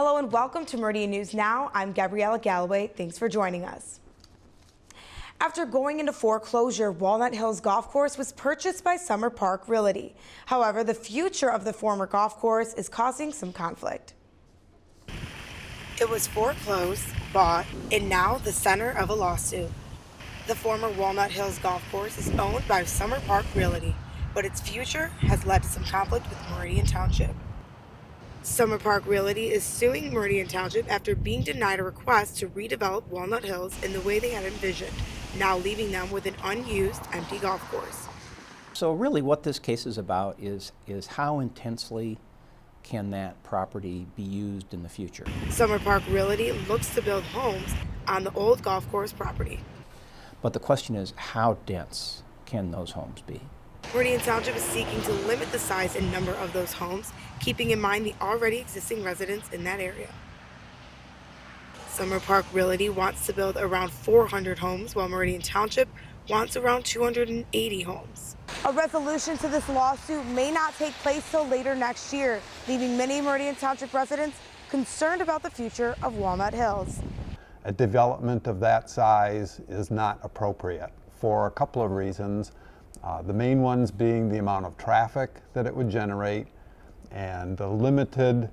Hello and welcome to Meridian News Now. I'm Gabriella Galloway. Thanks for joining us. After going into foreclosure, Walnut Hills Golf Course was purchased by Summer Park Realty. However, the future of the former golf course is causing some conflict. It was foreclosed, bought, and now the center of a lawsuit. The former Walnut Hills Golf Course is owned by Summer Park Realty, but its future has led to some conflict with Meridian Township. Summer Park Realty is suing Meridian Township after being denied a request to redevelop Walnut Hills in the way they had envisioned, now leaving them with an unused, empty golf course. So really what this case is about is how intensely can that property be used in the future. Summer Park Realty looks to build homes on the old golf course property. But the question is, how dense can those homes be? Meridian Township is seeking to limit the size and number of those homes, keeping in mind the already existing residents in that area. Summer Park Realty wants to build around 400 homes, while Meridian Township wants around 280 homes. A resolution to this lawsuit may not take place till later next year, leaving many Meridian Township residents concerned about the future of Walnut Hills. A development of that size is not appropriate for a couple of reasons. The main ones being the amount of traffic that it would generate and the limited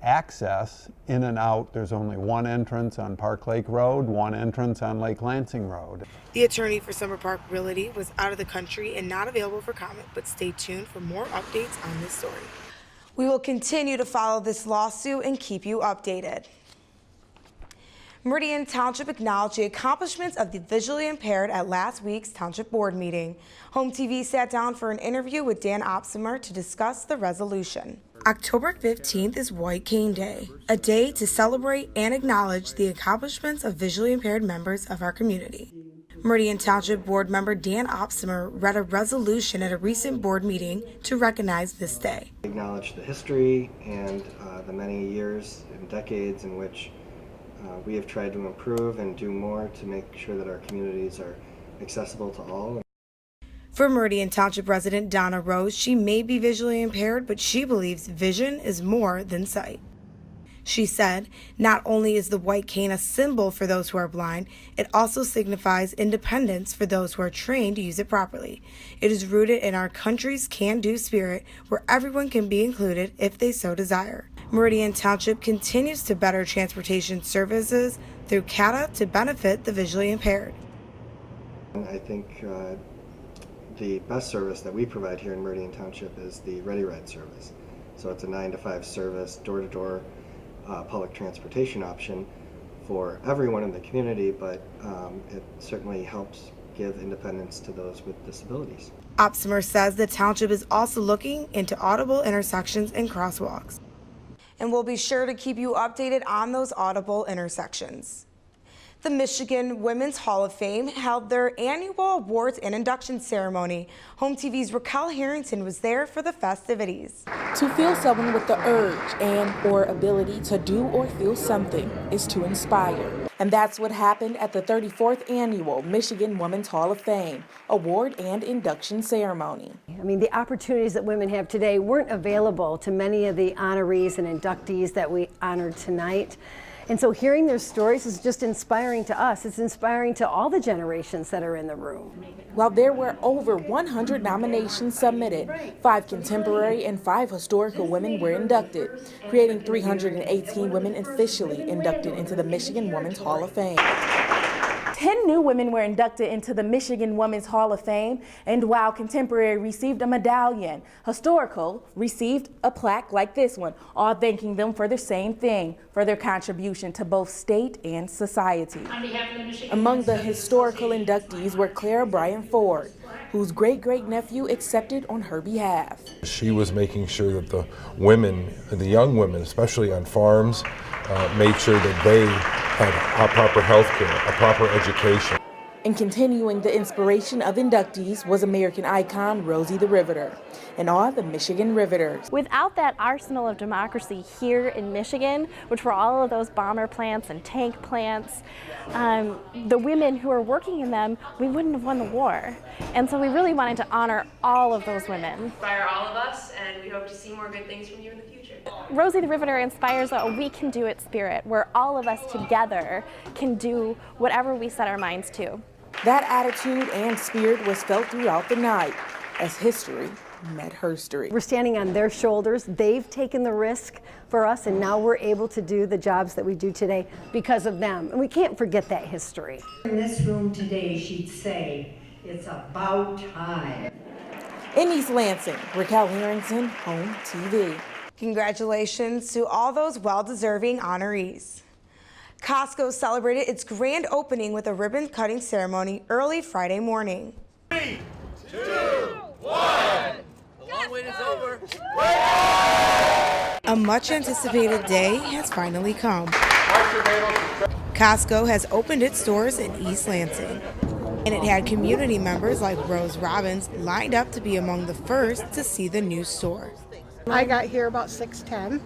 access in and out. There's only one entrance on Park Lake Road, one entrance on Lake Lansing Road. The attorney for Summer Park Realty was out of the country and not available for comment, but stay tuned for more updates on this story. We will continue to follow this lawsuit and keep you updated. Meridian Township acknowledged the accomplishments of the visually impaired at last week's Township Board meeting. HOMTV sat down for an interview with Dan Opsimer to discuss the resolution. October 15th is White Cane Day, a day to celebrate and acknowledge the accomplishments of visually impaired members of our community. Meridian Township Board member Dan Opsimer read a resolution at a recent board meeting to recognize this day. Acknowledge the history and the many years and decades in which we have tried to improve and do more to make sure that our communities are accessible to all. For Meridian Township resident Donna Rose, she may be visually impaired, but she believes vision is more than sight. She said, not only is the white cane a symbol for those who are blind, it also signifies independence for those who are trained to use it properly. It is rooted in our country's can-do spirit, where everyone can be included if they so desire. Meridian Township continues to better transportation services through CATA to benefit the visually impaired. I think the best service that we provide here in Meridian Township is the Ready Ride service. So it's a 9-to-5 service, door-to-door public transportation option for everyone in the community, but it certainly helps give independence to those with disabilities. Opsimer says the township is also looking into audible intersections and crosswalks. And we'll be sure to keep you updated on those audible intersections. The Michigan Women's Hall of Fame held their annual awards and induction ceremony. HOMTV's Raquel Harrington was there for the festivities. To feel someone with the urge and or ability to do or feel something is to inspire. And that's what happened at the 34th Annual Michigan Women's Hall of Fame Award and Induction Ceremony. I mean, the opportunities that women have today weren't available to many of the honorees and inductees that we honored tonight. And so hearing their stories is just inspiring to us. It's inspiring to all the generations that are in the room. While there were over 100 nominations submitted, 5 contemporary and 5 historical women were inducted, creating 318 women officially inducted into the Michigan Women's Hall of Fame. 10 new women were inducted into the Michigan Women's Hall of Fame, and while contemporary received a medallion, historical received a plaque like this one, all thanking them for the same thing, for their contribution to both state and society. Among the historical inductees were Clara Bryan Ford, whose great-great-nephew accepted on her behalf. She was making sure that the women, the young women, especially on farms, made sure that they had proper health care, a proper education. And continuing the inspiration of inductees was American icon Rosie the Riveter. and all the Michigan Riveters. Without that arsenal of democracy here in Michigan, which were all of those bomber plants and tank plants, the women who are working in them, we wouldn't have won the war. And so we really wanted to honor all of those women. Inspire all of us, and we hope to see more good things from you in the future. Rosie the Riveter inspires a we can do it spirit, where all of us together can do whatever we set our minds to. That attitude and spirit was felt throughout the night as history met herstory. We're standing on their shoulders. They've taken the risk for us, and now we're able to do the jobs that we do today because of them. And we can't forget that history. In this room today, she'd say, it's about time. In East Lansing, Raquel Harrington, Home TV. Congratulations to all those well-deserving honorees. Costco celebrated its grand opening with a ribbon-cutting ceremony early Friday morning. 3, 2, 1. The long wait is over. A much-anticipated day has finally come. Costco has opened its doors in East Lansing, and it had community members like Rose Robbins lined up to be among the first to see the new store. I got here about 6:10.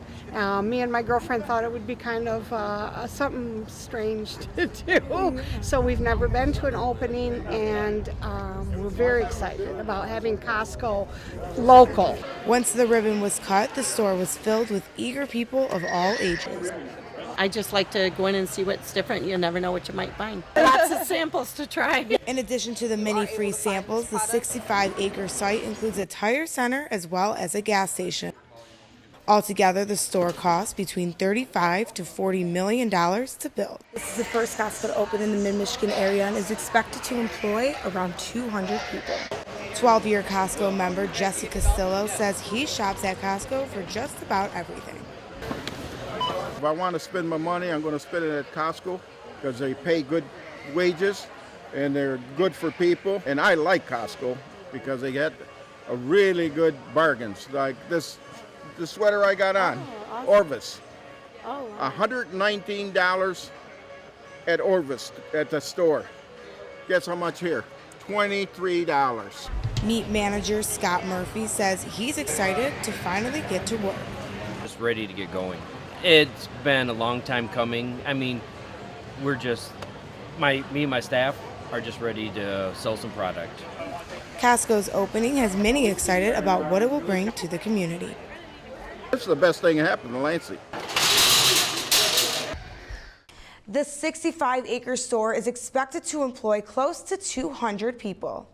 Me and my girlfriend thought it would be kind of something strange to do. So we've never been to an opening, and we're very excited about having Costco local. Once the ribbon was cut, the store was filled with eager people of all ages. I just like to go in and see what's different. You never know what you might find. Lots of samples to try. In addition to the many free samples, the 65-acre site includes a tire center as well as a gas station. Altogether, the store costs between $35 to $40 million to build. This is the first Costco to open in the mid-Michigan area and is expected to employ around 200 people. 12-year Costco member Jesse Castillo says he shops at Costco for just about everything. If I want to spend my money, I'm going to spend it at Costco because they pay good wages and they're good for people. And I like Costco because they get a really good bargains. Like the sweater I got on, awesome. Orvis. Oh, wow. $119 at Orvis at the store. Guess how much here? $23. Meat manager Scott Murphy says he's excited to finally get to work. Just ready to get going. It's been a long time coming. I mean, we're just, me and my staff are just ready to sell some product. Costco's opening has many excited about what it will bring to the community. This is the best thing that happened to Lansing. The 65-acre store is expected to employ close to 200 people.